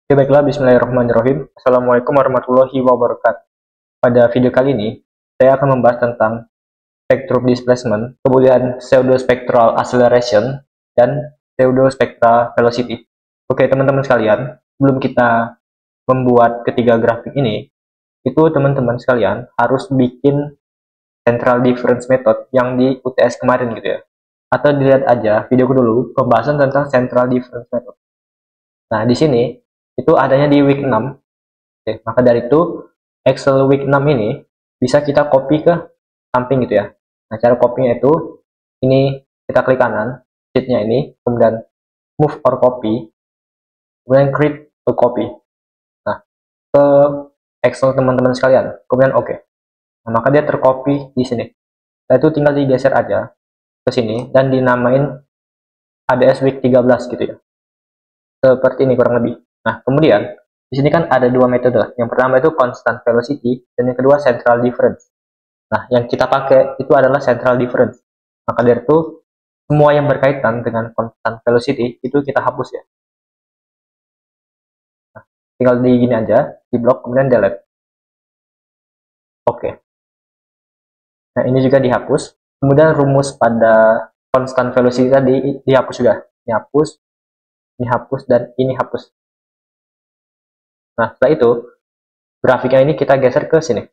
Oke, baiklah, bismillahirrahmanirrahim. Assalamualaikum warahmatullahi wabarakatuh. Pada video kali ini, saya akan membahas tentang spectrum displacement, kemudian pseudospectral acceleration, dan pseudospectral velocity. Oke, teman-teman sekalian, sebelum kita membuat ketiga grafik ini, itu teman-teman sekalian harus bikin central difference method yang di UTS kemarin gitu ya. Atau dilihat aja videoku dulu, pembahasan tentang central difference method. Nah, di sini itu adanya di week 6. Oke, maka dari itu Excel week 6 ini bisa kita copy ke samping gitu ya. Nah, cara copy-nya itu ini kita klik kanan, sheet-nya ini, kemudian move or copy, kemudian create to copy. Nah, ke Excel teman-teman sekalian, kemudian oke. Nah, maka dia tercopy di sini. Nah, itu tinggal digeser aja ke sini dan dinamain ADS week 13 gitu ya. Seperti ini kurang lebih. Nah, kemudian di sini kan ada dua metode. Yang pertama itu constant velocity dan yang kedua central difference. Nah, yang kita pakai itu adalah central difference. Maka dari itu semua yang berkaitan dengan constant velocity itu kita hapus ya. Nah, tinggal di gini aja, di blok kemudian delete. Oke. Nah, ini juga dihapus. Kemudian rumus pada constant velocity tadi dihapus juga. Ini hapus, ini hapus dan ini hapus. Nah, setelah itu grafiknya ini kita geser ke sini.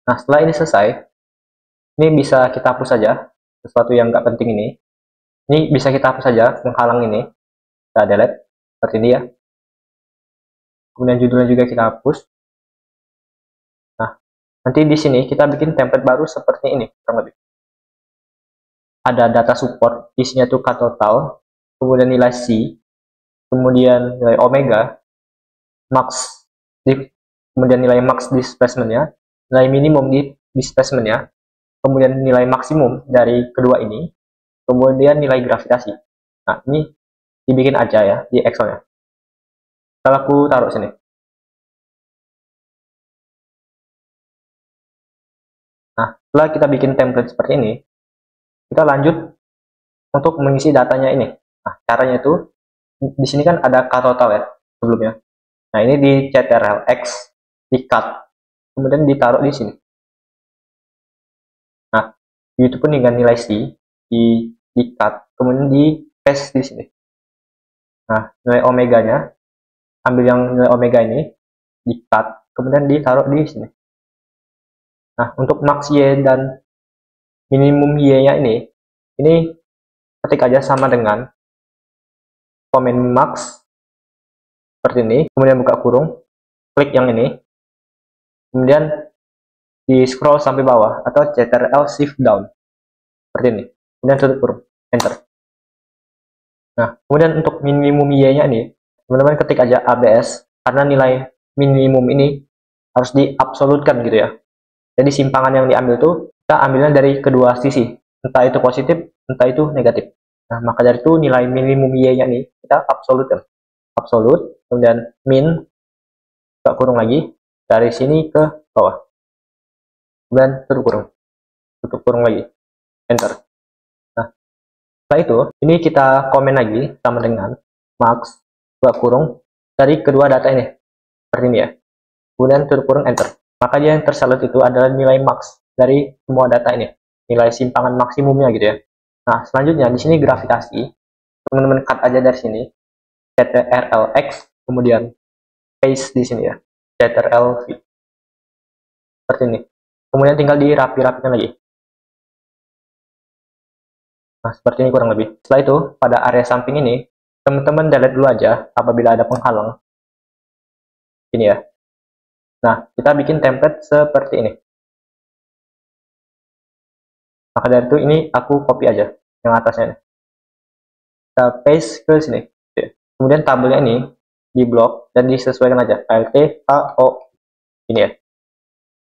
Nah, setelah ini selesai, ini bisa kita hapus saja, sesuatu yang nggak penting ini. Ini bisa kita hapus saja, menghalang ini. Kita delete, seperti ini ya. Kemudian judulnya juga kita hapus. Nah, nanti di sini kita bikin template baru seperti ini, kurang lebih. Ada data support, isinya tuh K total, kemudian nilai C, kemudian nilai omega, max, kemudian nilai max displacement-nya, nilai minimum di displacement-nya, kemudian nilai maksimum dari kedua ini, kemudian nilai gravitasi. Nah, ini dibikin aja ya di Excel-nya. Kalau aku taruh sini. Nah, setelah kita bikin template seperti ini, kita lanjut untuk mengisi datanya ini. Nah, caranya itu di sini kan ada K total ya sebelumnya. Nah, ini di Ctrl X, di cut, kemudian ditaruh di sini. Nah, itu pun dengan nilai C di cut, kemudian di paste di sini. Nah, nilai omeganya, ambil yang nilai omega ini, di cut, kemudian ditaruh di sini. Nah, untuk max Y dan minimum Y-nya ini ketik aja sama dengan komen max, seperti ini, kemudian buka kurung, klik yang ini, kemudian di scroll sampai bawah, atau Ctrl Shift Down, seperti ini, kemudian tutup kurung, enter. Nah, kemudian untuk minimum Y-nya ini, teman-teman ketik aja ABS, karena nilai minimum ini harus diabsolutkan gitu ya. Jadi simpangan yang diambil tuh kita ambilnya dari kedua sisi, entah itu positif, entah itu negatif. Nah, maka dari itu nilai minimum Y-nya ini kita absolutkan. Absolut, kemudian min, buka kurung lagi, dari sini ke bawah. Kemudian tutup kurung lagi, enter. Nah, setelah itu, ini kita komen lagi sama dengan max, buka kurung, dari kedua data ini, seperti ini ya. Kemudian tutup kurung, enter. Maka yang tersalut itu adalah nilai max dari semua data ini, nilai simpangan maksimumnya gitu ya. Nah, selanjutnya di sini gravitasi, teman-teman cut aja dari sini, Ctrl X, kemudian paste di sini ya, Ctrl V, seperti ini. Kemudian tinggal dirapi-rapikan lagi. Nah, seperti ini kurang lebih. Setelah itu, pada area samping ini, teman-teman delete dulu aja apabila ada penghalang. Ini ya. Nah, kita bikin template seperti ini. Maka dari itu ini aku copy aja yang atasnya. Kita paste ke sini. Kemudian tabelnya ini di blok dan disesuaikan aja. ALT, HO. Ini ya.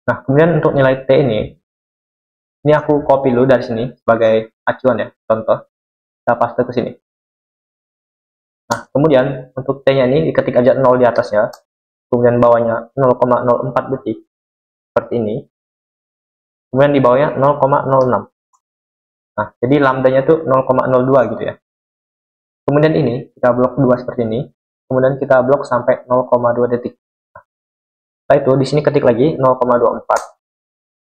Nah, kemudian untuk nilai T ini aku copy dulu dari sini sebagai acuan ya, contoh. Kita paste ke sini. Nah, kemudian untuk T-nya ini diketik aja 0 di atasnya. Kemudian bawahnya 0,04 detik seperti ini, kemudian di bawahnya 0,06. Nah, jadi lambdanya tuh 0,02 gitu ya. Kemudian ini kita blok 2 seperti ini, kemudian kita blok sampai 0,2 detik. Setelah itu di sini ketik lagi 0,24.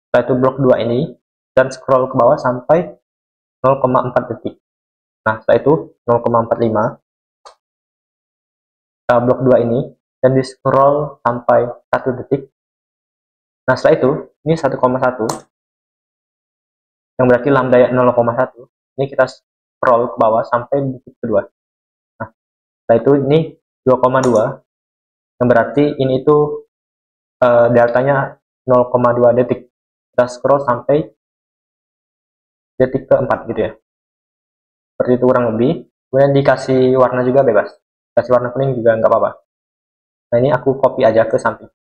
Setelah itu blok 2 ini dan scroll ke bawah sampai 0,4 detik. Nah, setelah itu 0,45. Kita blok 2 ini dan di scroll sampai 1 detik. Nah, setelah itu ini 1,1 yang berarti lambda 0,1. Ini kita scroll ke bawah sampai detik kedua. Nah, setelah itu ini 2,2 yang berarti ini itu deltanya 0,2 detik. Kita scroll sampai detik keempat gitu ya. Seperti itu kurang lebih. Kemudian dikasih warna juga bebas. Kasih warna kuning juga nggak apa-apa. Nah, ini aku copy aja ke samping.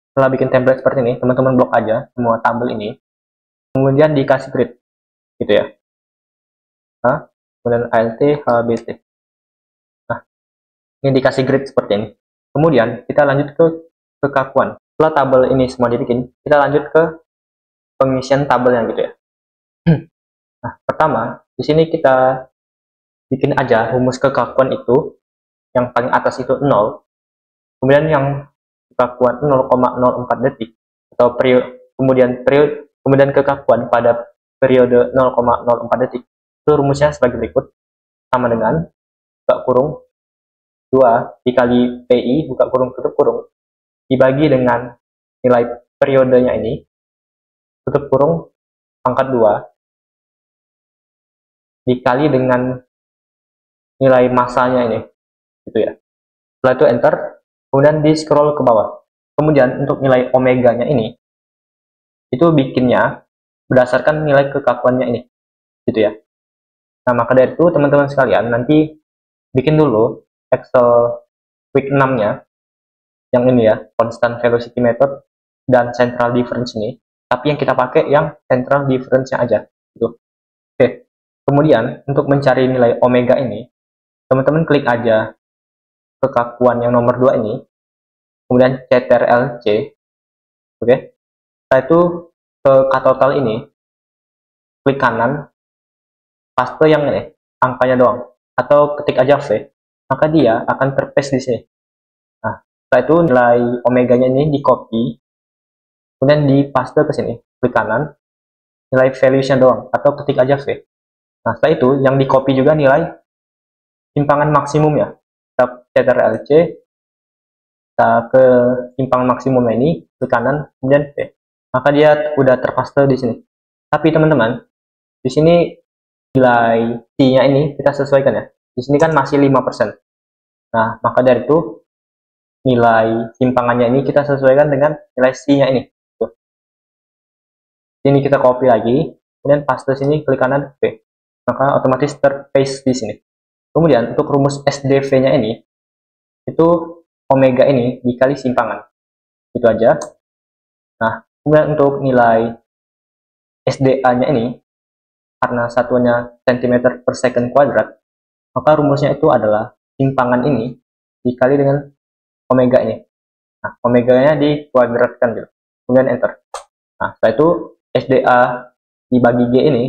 Setelah bikin template seperti ini, teman-teman blok aja semua tabel ini. Kemudian dikasih grid gitu ya. Nah, kemudian ALT HBT. Nah, ini dikasih grid seperti ini. Kemudian kita lanjut ke kekakuan. Setelah tabel ini semua dibikin, kita lanjut ke pengisian tabelnya gitu ya. Nah, pertama di sini kita bikin aja rumus kekakuan itu yang paling atas itu 0, kemudian yang kekakuan 0,04 detik atau kemudian kekakuan pada periode 0,04 detik. Itu rumusnya sebagai berikut, sama dengan buka kurung 2 dikali PI buka kurung tutup kurung dibagi dengan nilai periodenya ini tutup kurung pangkat 2 dikali dengan nilai masanya ini gitu ya. Setelah itu enter, kemudian di scroll ke bawah. Kemudian untuk nilai omeganya ini itu bikinnya berdasarkan nilai kekakuannya ini gitu ya. Nah, maka dari itu teman-teman sekalian nanti bikin dulu Excel quick 6-nya yang ini ya, constant velocity method dan central difference ini, tapi yang kita pakai yang central difference-nya aja gitu. Oke. Kemudian untuk mencari nilai omega ini, teman-teman klik aja kekakuan yang nomor 2 ini, kemudian CTRL-C, oke. Setelah itu ke K-total ini, klik kanan, paste yang ini, angkanya doang, atau ketik aja V, maka dia akan terpaste di sini. Nah, setelah itu nilai omeganya ini di copy, kemudian di paste ke sini, klik kanan, nilai values-nya doang, atau ketik aja V. Nah, setelah itu yang di copy juga nilai simpangan maksimum ya. Kita CTRL-C, kita ke simpangan maksimumnya ini, klik kanan, kemudian V. Maka dia udah terpaste di sini. Tapi teman-teman, di sini nilai T-nya ini kita sesuaikan ya. Di sini kan masih 5%. Nah, maka dari itu nilai simpangannya ini kita sesuaikan dengan nilai C-nya ini. Tuh. Ini kita copy lagi, kemudian paste sini, klik kanan V. Maka otomatis terpaste di sini. Kemudian untuk rumus SDV-nya ini, itu omega ini dikali simpangan. Itu aja. Nah, kemudian untuk nilai SDA-nya ini, karena satuannya cm per second kuadrat, maka rumusnya itu adalah simpangan ini dikali dengan omega ini. Nah, omeganya dikuadratkan gitu. Kemudian enter. Nah, setelah itu SDA dibagi G ini,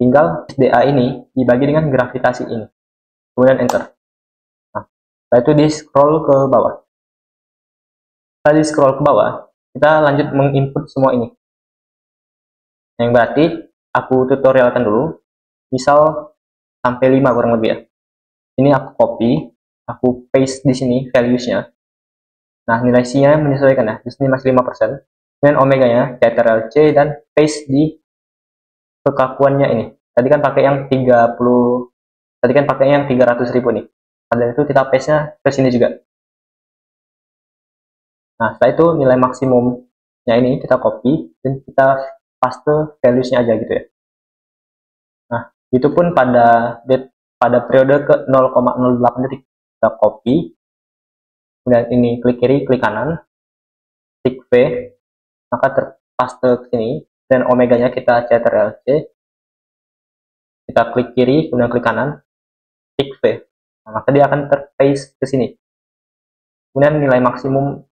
tinggal SDA ini dibagi dengan gravitasi ini. Kemudian enter. Nah, setelah itu di scroll ke bawah. Setelah di scroll ke bawah, kita lanjut menginput semua ini. Yang berarti aku tutorialkan dulu, misal sampai 5 kurang lebih ya. Ini aku copy, aku paste di sini values-nya. Nah, nilai C-nya menyesuaikan ya. Di sini masih 5%. Kemudian omega-nya CTRL-C dan paste di kekakuannya ini. Tadi kan pakai yang 30, tadi kan pakai yang 300.000 nih. Dan itu kita paste-nya ke sini juga. Nah, setelah itu nilai maksimumnya ini kita copy dan kita paste values-nya aja gitu ya. Nah, itu pun pada periode ke 0,08 detik kita copy. Kemudian ini klik kiri, klik kanan, klik V, maka terpaste ke sini dan omeganya kita CTRL-C. Kita klik kiri, kemudian klik kanan, klik V. Nah, maka dia akan terpaste ke sini. Kemudian nilai maksimum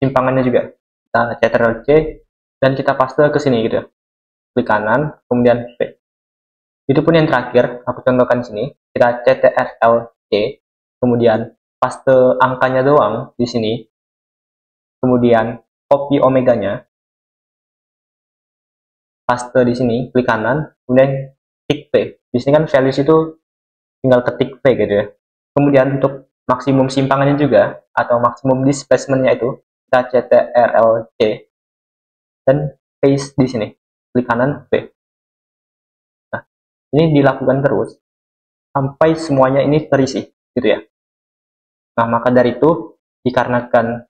simpangannya juga kita CTRL-C dan kita paste ke sini gitu ya. Klik kanan, kemudian V. Itu pun yang terakhir, aku contohkan di sini, kita CTRL C, kemudian paste angkanya doang di sini, kemudian copy omeganya, paste di sini, klik kanan, kemudian ketik V. Di sini kan values itu tinggal ketik V gitu ya. Kemudian untuk maksimum simpangannya juga atau maksimum displacement-nya itu kita CTRL-C dan paste di sini, klik kanan V. Nah, ini dilakukan terus sampai semuanya ini terisi gitu ya. Nah, maka dari itu dikarenakan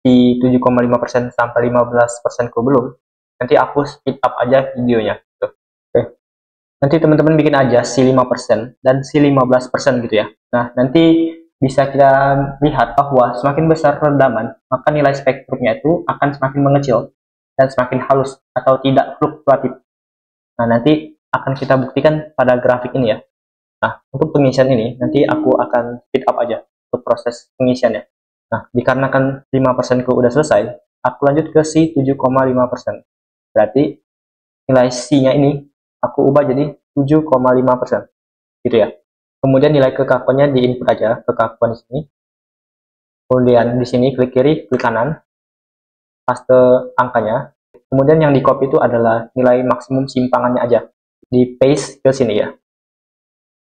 di 7,5% sampai 15% ku belum, nanti aku speed up aja videonya gitu. Oke. Nanti teman-teman bikin aja si 5% dan si 15% gitu ya. Nah, nanti bisa kita lihat bahwa semakin besar rendaman, maka nilai spektrumnya itu akan semakin mengecil dan semakin halus atau tidak fluktuatif. Nah, nanti akan kita buktikan pada grafik ini ya. Nah, untuk pengisian ini, nanti aku akan speed up aja untuk proses pengisiannya. Nah, dikarenakan 5% ku udah selesai, aku lanjut ke si 7,5%. Berarti nilai C-nya ini aku ubah jadi 7,5%. Gitu ya. Kemudian nilai kekakuannya di input aja, kekakuan di sini. Kemudian di sini klik kiri, klik kanan, paste angkanya. Kemudian yang di copy itu adalah nilai maksimum simpangannya aja. Di paste ke sini ya.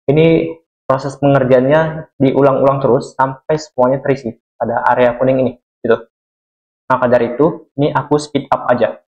Ini proses pengerjaannya diulang-ulang terus sampai semuanya terisi pada area kuning ini gitu. Maka dari itu ini aku speed up aja.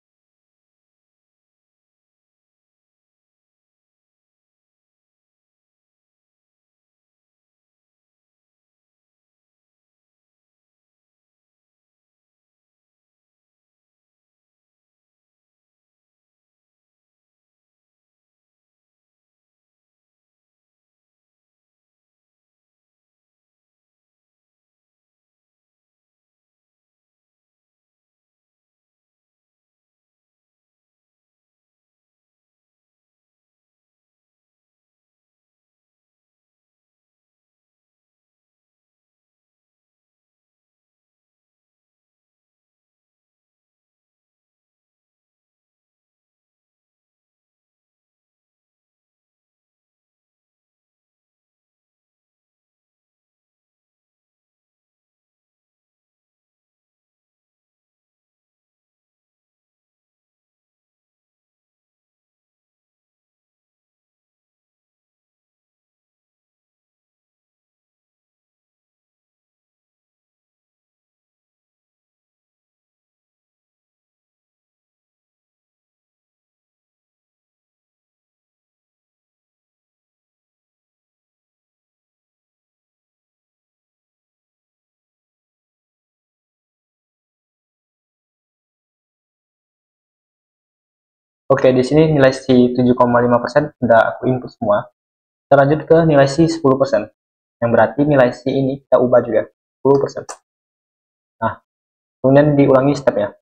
Oke, di sini nilai si 7,5% udah aku input semua. Kita lanjut ke nilai si 10%. Yang berarti nilai si ini kita ubah juga 10%. Nah, kemudian diulangi stepnya.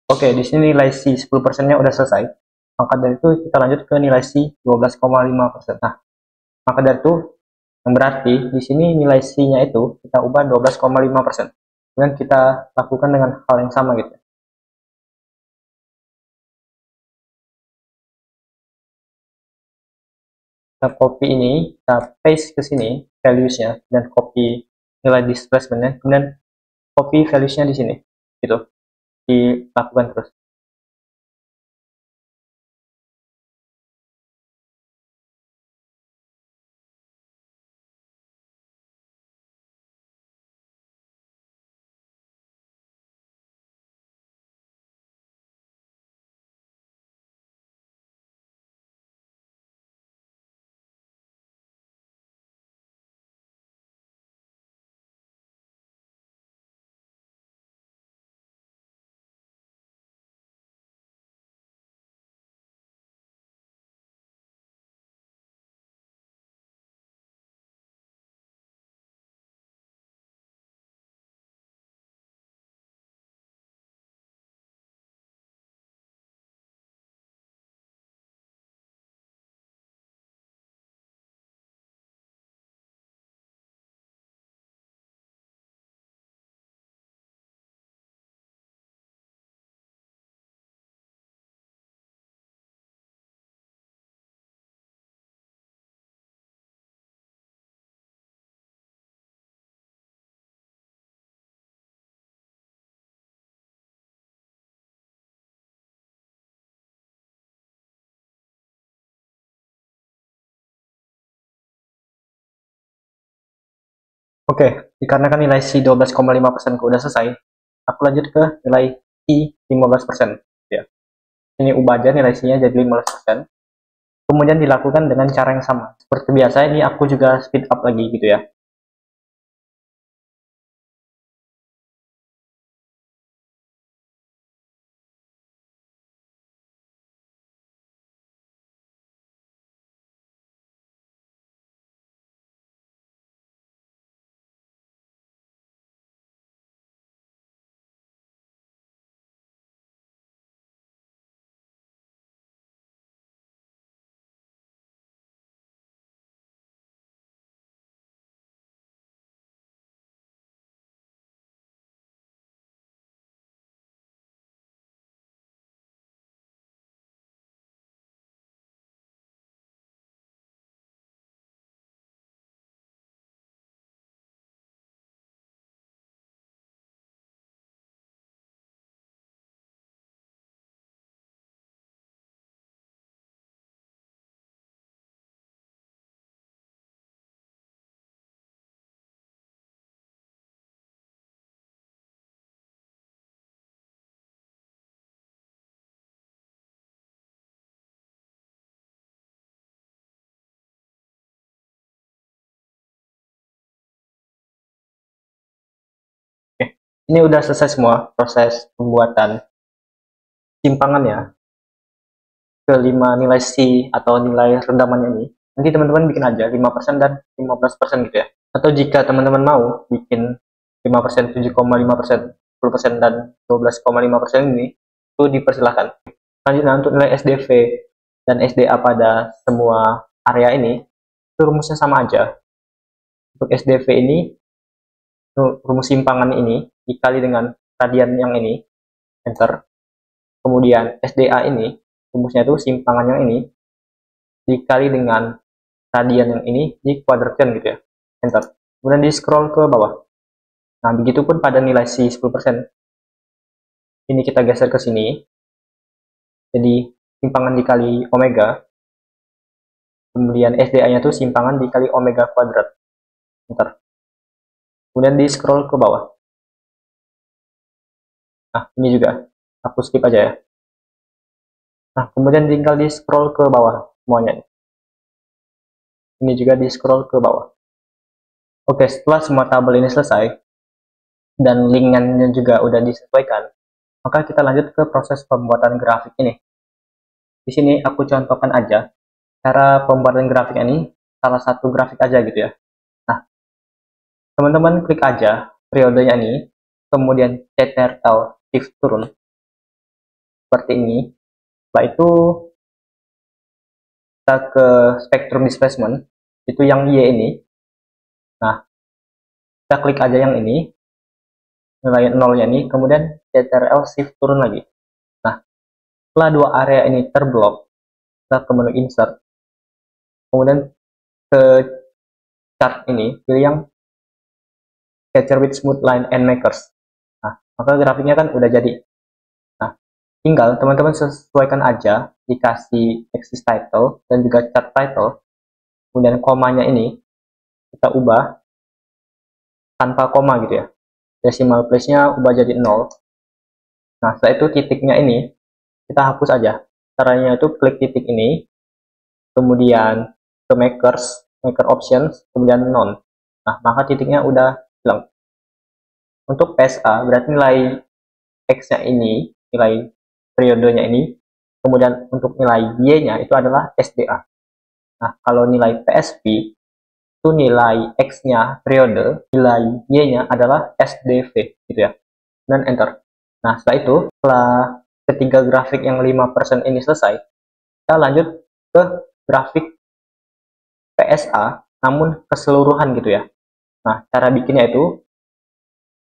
Oke, di sini nilai si 10%-nya udah selesai. Maka dari itu kita lanjut ke nilai si 12,5%. Nah, maka dari itu yang berarti di sini nilai C-nya itu kita ubah 12,5%. Kemudian kita lakukan dengan hal yang sama gitu. Kita copy ini, kita paste ke sini values-nya, dan copy nilai displacement-nya, kemudian copy values-nya di sini, gitu. Dilakukan terus. Oke, dikarenakan nilai C 12,5% udah selesai, aku lanjut ke nilai I 15%. Ya. Ini ubah aja nilai C-nya jadi 15%. Kemudian dilakukan dengan cara yang sama. Seperti biasa, ini aku juga speed up lagi gitu ya. Oke, ini udah selesai semua proses pembuatan simpangannya ke 5 nilai C atau nilai rendamannya ini. Nanti teman-teman bikin aja 5% dan 15% gitu ya. Atau jika teman-teman mau bikin 5%, 7,5%, 10% dan 12,5% ini, itu dipersilahkan. Selanjutnya untuk nilai SDV dan SDA pada semua area ini, itu rumusnya sama aja. Untuk SDV ini, rumus simpangan ini dikali dengan radian yang ini, enter. Kemudian SDA ini, rumusnya itu simpangan yang ini, dikali dengan radian yang ini, dikuadratkan gitu ya, enter. Kemudian di scroll ke bawah. Nah, begitupun pada nilai C 10%. Ini kita geser ke sini. Jadi, simpangan dikali omega. Kemudian SDA-nya itu simpangan dikali omega kuadrat. Enter. Kemudian di scroll ke bawah. Nah, ini juga. Aku skip aja ya. Nah, kemudian tinggal di scroll ke bawah semuanya. Ini juga di scroll ke bawah. Oke, setelah semua tabel ini selesai, dan linknya juga udah disesuaikan, maka kita lanjut ke proses pembuatan grafik ini. Di sini aku contohkan aja cara pembuatan grafik ini, salah satu grafik aja gitu ya. Nah, teman-teman klik aja periodenya ini, kemudian Ctrl Shift turun seperti ini. Setelah itu kita ke spectrum displacement, itu yang Y ini. Nah, kita klik aja yang ini, nilai nolnya ini, kemudian Ctrl Shift turun lagi. Nah, setelah dua area ini terblok, kita ke menu insert, Kemudian ke chart ini, pilih yang Catcher with Smooth Line and Makers. Nah, maka grafiknya kan udah jadi. Nah, tinggal teman-teman sesuaikan aja, dikasih axis title dan juga chart title. Kemudian komanya ini kita ubah tanpa koma gitu ya. Decimal place-nya ubah jadi 0. Nah, setelah itu titiknya ini kita hapus aja. Caranya itu klik titik ini, kemudian ke makers, maker options, kemudian none. Nah, maka titiknya udah hilang. Untuk PSA berarti nilai X-nya ini, nilai periodenya ini, kemudian untuk nilai Y-nya itu adalah SDA. Nah, kalau nilai PSP itu nilai X-nya periode, nilai Y-nya adalah SDV gitu ya. Dan enter. Nah, setelah itu, setelah ketiga grafik yang 5% ini selesai, kita lanjut ke grafik PSA, namun keseluruhan gitu ya. Nah, cara bikinnya itu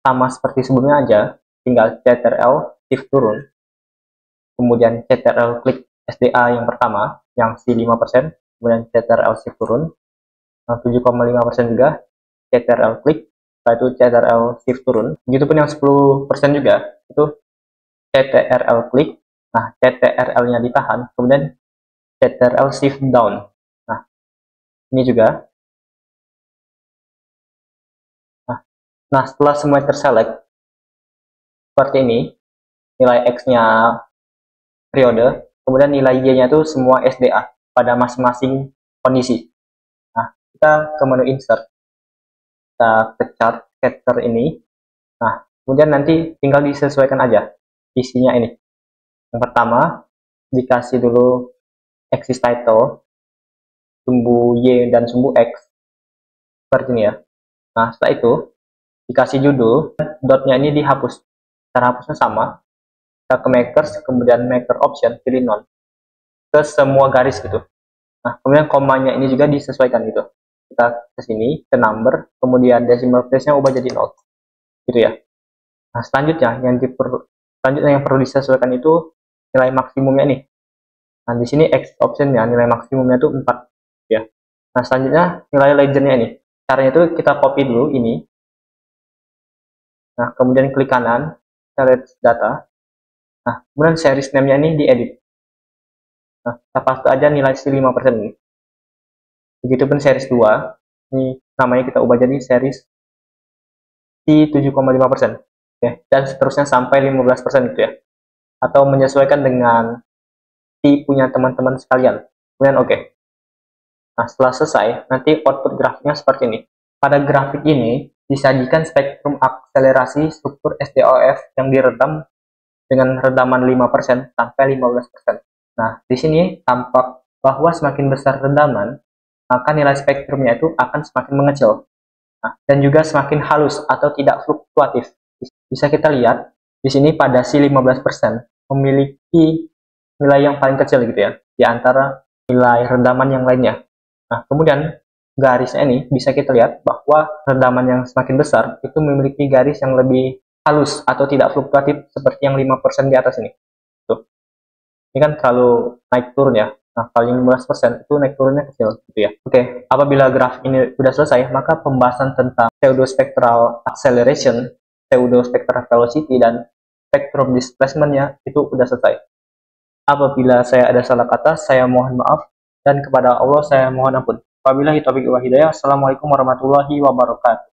sama seperti sebelumnya aja, tinggal Ctrl Shift turun, kemudian Ctrl klik SDA yang pertama, yang si 5%, kemudian Ctrl Shift turun, 7,5% juga, Ctrl klik, setelah itu Ctrl Shift turun, begitupun yang 10% juga, itu Ctrl klik, nah Ctrl-nya ditahan, kemudian Ctrl Shift down. Nah, ini juga. Nah, setelah semua terselect, seperti ini, nilai X-nya periode, kemudian nilai Y-nya itu semua SDA pada masing-masing kondisi. Nah, kita ke menu insert, kita ke chart scatter ini. Nah, kemudian nanti tinggal disesuaikan aja isinya ini. Yang pertama, dikasih dulu axis title, sumbu Y dan sumbu X, seperti ini ya. Nah, setelah itu, dikasih judul, dotnya ini dihapus. Cara hapusnya sama, kita ke makers, kemudian maker option, pilih none. Ke semua garis gitu. Nah, kemudian komanya ini juga disesuaikan gitu. Kita ke sini, ke number, kemudian decimal place-nya ubah jadi 0. Gitu ya. Nah, selanjutnya yang perlu disesuaikan itu nilai maksimumnya nih. Nah, di sini X option-nya nilai maksimumnya itu 4 ya. Nah, selanjutnya nilai legend-nya ini. Caranya itu kita copy dulu ini. Nah, kemudian klik kanan, kita lihat data. Nah, kemudian series name-nya ini diedit. Nah, kita paste aja nilai si 5% ini. Begitupun series 2, ini namanya kita ubah jadi series si 7,5%. Ya, dan seterusnya sampai 15% gitu ya. Atau menyesuaikan dengan si punya teman-teman sekalian. Kemudian oke. Nah, setelah selesai, nanti output grafiknya seperti ini. Pada grafik ini, disajikan spektrum akselerasi struktur SDOF yang diredam dengan redaman 5% sampai 15%. Nah, di sini tampak bahwa semakin besar redaman, maka nilai spektrumnya itu akan semakin mengecil. Nah, dan juga semakin halus atau tidak fluktuatif. Bisa kita lihat, di sini pada si 15% memiliki nilai yang paling kecil gitu ya, di antara nilai redaman yang lainnya. Nah, kemudian garisnya ini bisa kita lihat bahwa redaman yang semakin besar itu memiliki garis yang lebih halus atau tidak fluktuatif seperti yang 5% di atas ini. Tuh. Ini kan terlalu naik turun ya. Nah, kalau yang 15% itu naik turunnya kecil gitu ya. Oke, apabila graf ini sudah selesai, maka pembahasan tentang pseudo-spectral acceleration, pseudo-spectral velocity, dan spectrum displacement-nya itu sudah selesai. Apabila saya ada salah kata, saya mohon maaf, dan kepada Allah saya mohon ampun. Wabillahi taufiq wal hidayah. Assalamualaikum warahmatullahi wabarakatuh.